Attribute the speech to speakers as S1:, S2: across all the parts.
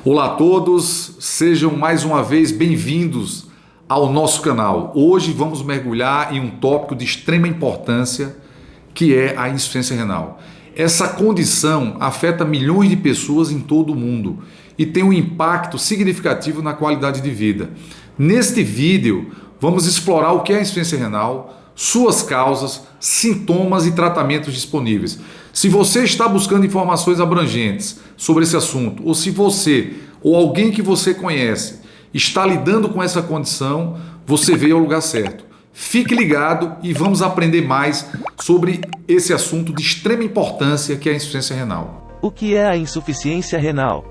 S1: Olá a todos, sejam mais uma vez bem-vindos ao nosso canal. Hoje vamos mergulhar em um tópico de extrema importância, que é a insuficiência renal. Essa condição afeta milhões de pessoas em todo o mundo e tem um impacto significativo na qualidade de vida. Neste vídeo, vamos explorar o que é a insuficiência renal, suas causas, sintomas e tratamentos disponíveis. Se você está buscando informações abrangentes sobre esse assunto, ou se você ou alguém que você conhece está lidando com essa condição, você veio ao lugar certo. Fique ligado e vamos aprender mais sobre esse assunto de extrema importância que é a insuficiência renal.
S2: O que é a insuficiência renal?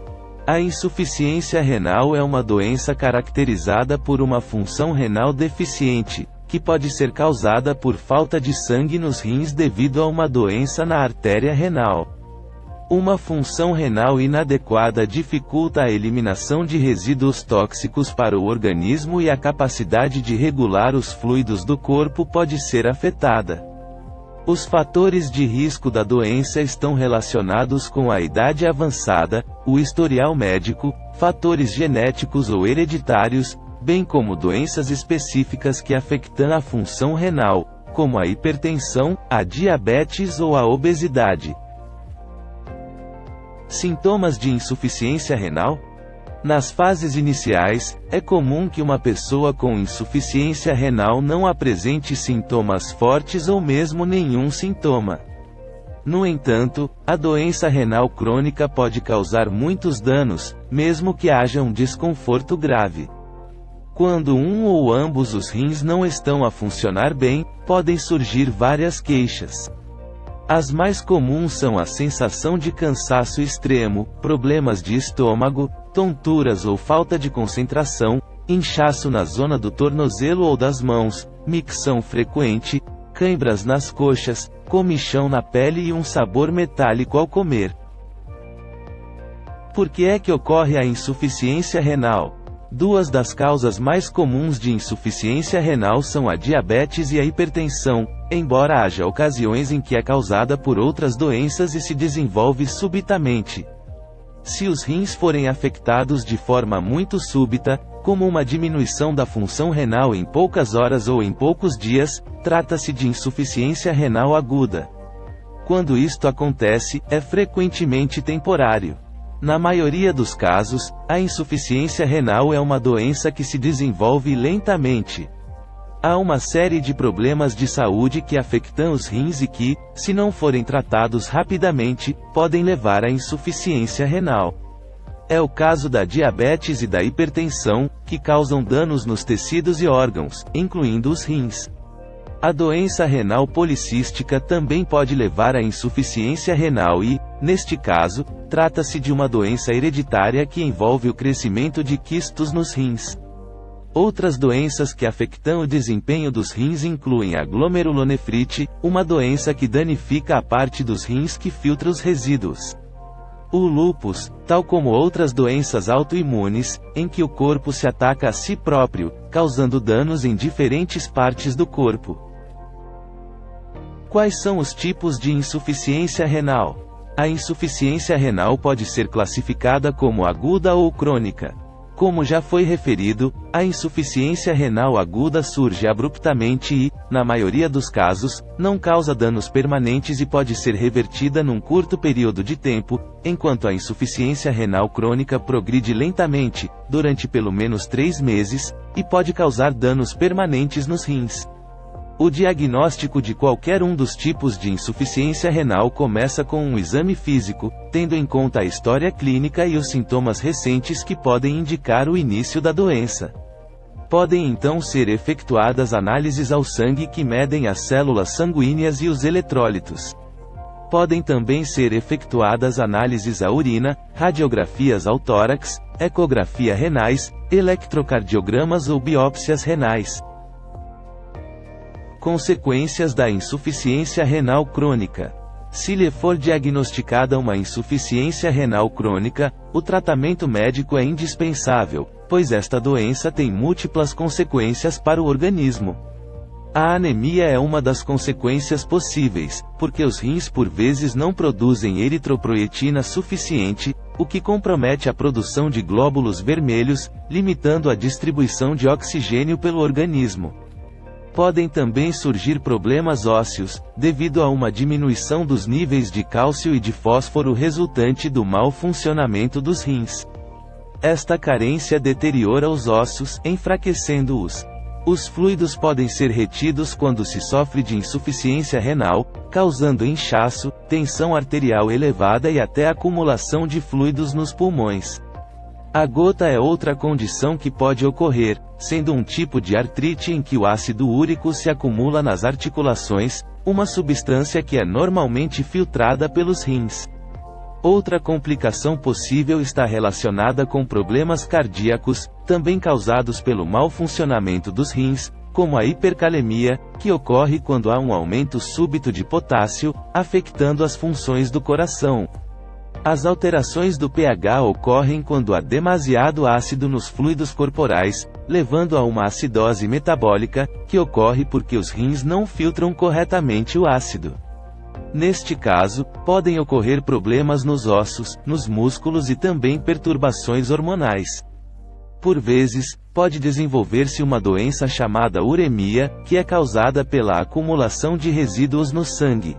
S2: A insuficiência renal é uma doença caracterizada por uma função renal deficiente, que pode ser causada por falta de sangue nos rins devido a uma doença na artéria renal. Uma função renal inadequada dificulta a eliminação de resíduos tóxicos para o organismo e a capacidade de regular os fluidos do corpo pode ser afetada. Os fatores de risco da doença estão relacionados com a idade avançada, o historial médico, fatores genéticos ou hereditários, bem como doenças específicas que afetam a função renal, como a hipertensão, a diabetes ou a obesidade. Sintomas de insuficiência renal? Nas fases iniciais, é comum que uma pessoa com insuficiência renal não apresente sintomas fortes ou mesmo nenhum sintoma. No entanto, a doença renal crônica pode causar muitos danos, mesmo que haja um desconforto grave. Quando um ou ambos os rins não estão a funcionar bem, podem surgir várias queixas. As mais comuns são a sensação de cansaço extremo, problemas de estômago, tonturas ou falta de concentração, inchaço na zona do tornozelo ou das mãos, micção frequente, cãibras nas coxas, comichão na pele e um sabor metálico ao comer. Por que é que ocorre a insuficiência renal? Duas das causas mais comuns de insuficiência renal são a diabetes e a hipertensão, embora haja ocasiões em que é causada por outras doenças e se desenvolve subitamente. Se os rins forem afetados de forma muito súbita, como uma diminuição da função renal em poucas horas ou em poucos dias, trata-se de insuficiência renal aguda. Quando isto acontece, é frequentemente temporário. Na maioria dos casos, a insuficiência renal é uma doença que se desenvolve lentamente. Há uma série de problemas de saúde que afetam os rins e que, se não forem tratados rapidamente, podem levar à insuficiência renal. É o caso da diabetes e da hipertensão, que causam danos nos tecidos e órgãos, incluindo os rins. A doença renal policística também pode levar à insuficiência renal e, neste caso, trata-se de uma doença hereditária que envolve o crescimento de quistos nos rins. Outras doenças que afetam o desempenho dos rins incluem a glomerulonefrite, uma doença que danifica a parte dos rins que filtra os resíduos. O lúpus, tal como outras doenças autoimunes, em que o corpo se ataca a si próprio, causando danos em diferentes partes do corpo. Quais são os tipos de insuficiência renal? A insuficiência renal pode ser classificada como aguda ou crônica. Como já foi referido, a insuficiência renal aguda surge abruptamente e, na maioria dos casos, não causa danos permanentes e pode ser revertida num curto período de tempo, enquanto a insuficiência renal crônica progride lentamente, durante pelo menos 3 meses, e pode causar danos permanentes nos rins. O diagnóstico de qualquer um dos tipos de insuficiência renal começa com um exame físico, tendo em conta a história clínica e os sintomas recentes que podem indicar o início da doença. Podem então ser efetuadas análises ao sangue que medem as células sanguíneas e os eletrólitos. Podem também ser efetuadas análises à urina, radiografias ao tórax, ecografia renais, eletrocardiogramas ou biópsias renais. Consequências da insuficiência renal crônica. Se lhe for diagnosticada uma insuficiência renal crônica, o tratamento médico é indispensável, pois esta doença tem múltiplas consequências para o organismo. A anemia é uma das consequências possíveis, porque os rins por vezes não produzem eritropoetina suficiente, o que compromete a produção de glóbulos vermelhos, limitando a distribuição de oxigênio pelo organismo. Podem também surgir problemas ósseos, devido a uma diminuição dos níveis de cálcio e de fósforo resultante do mau funcionamento dos rins. Esta carência deteriora os ossos, enfraquecendo-os. Os fluidos podem ser retidos quando se sofre de insuficiência renal, causando inchaço, tensão arterial elevada e até acumulação de fluidos nos pulmões. A gota é outra condição que pode ocorrer, sendo um tipo de artrite em que o ácido úrico se acumula nas articulações, uma substância que é normalmente filtrada pelos rins. Outra complicação possível está relacionada com problemas cardíacos, também causados pelo mau funcionamento dos rins, como a hipercalemia, que ocorre quando há um aumento súbito de potássio, afetando as funções do coração. As alterações do pH ocorrem quando há demasiado ácido nos fluidos corporais, levando a uma acidose metabólica, que ocorre porque os rins não filtram corretamente o ácido. Neste caso, podem ocorrer problemas nos ossos, nos músculos e também perturbações hormonais. Por vezes, pode desenvolver-se uma doença chamada uremia, que é causada pela acumulação de resíduos no sangue.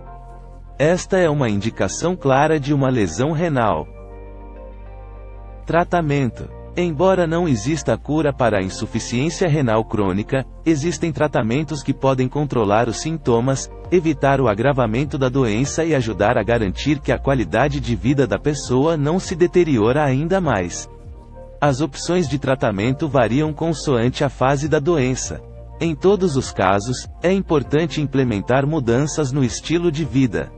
S2: Esta é uma indicação clara de uma lesão renal. Tratamento. Embora não exista cura para a insuficiência renal crônica, existem tratamentos que podem controlar os sintomas, evitar o agravamento da doença e ajudar a garantir que a qualidade de vida da pessoa não se deteriora ainda mais. As opções de tratamento variam consoante a fase da doença. Em todos os casos, é importante implementar mudanças no estilo de vida.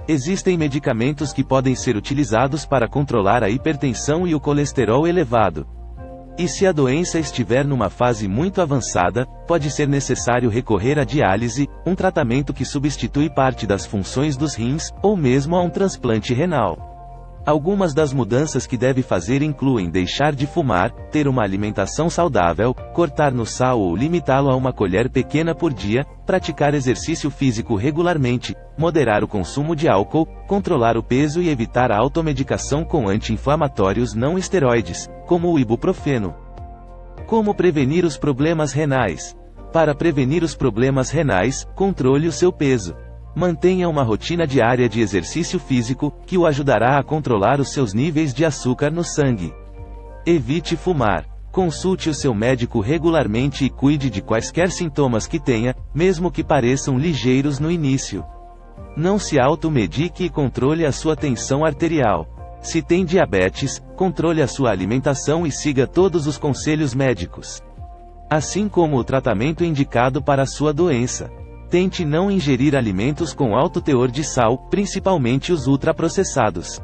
S2: Existem medicamentos que podem ser utilizados para controlar a hipertensão e o colesterol elevado. E se a doença estiver numa fase muito avançada, pode ser necessário recorrer à diálise, um tratamento que substitui parte das funções dos rins, ou mesmo a um transplante renal. Algumas das mudanças que deve fazer incluem deixar de fumar, ter uma alimentação saudável, cortar no sal ou limitá-lo a uma colher pequena por dia, praticar exercício físico regularmente, moderar o consumo de álcool, controlar o peso e evitar a automedicação com anti-inflamatórios não esteroides, como o ibuprofeno. Como prevenir os problemas renais? Para prevenir os problemas renais, controle o seu peso. Mantenha uma rotina diária de exercício físico, que o ajudará a controlar os seus níveis de açúcar no sangue. Evite fumar. Consulte o seu médico regularmente e cuide de quaisquer sintomas que tenha, mesmo que pareçam ligeiros no início. Não se automedique e controle a sua tensão arterial. Se tem diabetes, controle a sua alimentação e siga todos os conselhos médicos, assim como o tratamento indicado para a sua doença. Tente não ingerir alimentos com alto teor de sal, principalmente os ultraprocessados.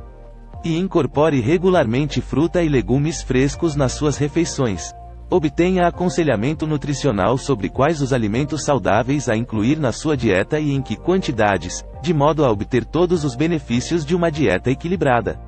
S2: E incorpore regularmente fruta e legumes frescos nas suas refeições. Obtenha aconselhamento nutricional sobre quais os alimentos saudáveis a incluir na sua dieta e em que quantidades, de modo a obter todos os benefícios de uma dieta equilibrada.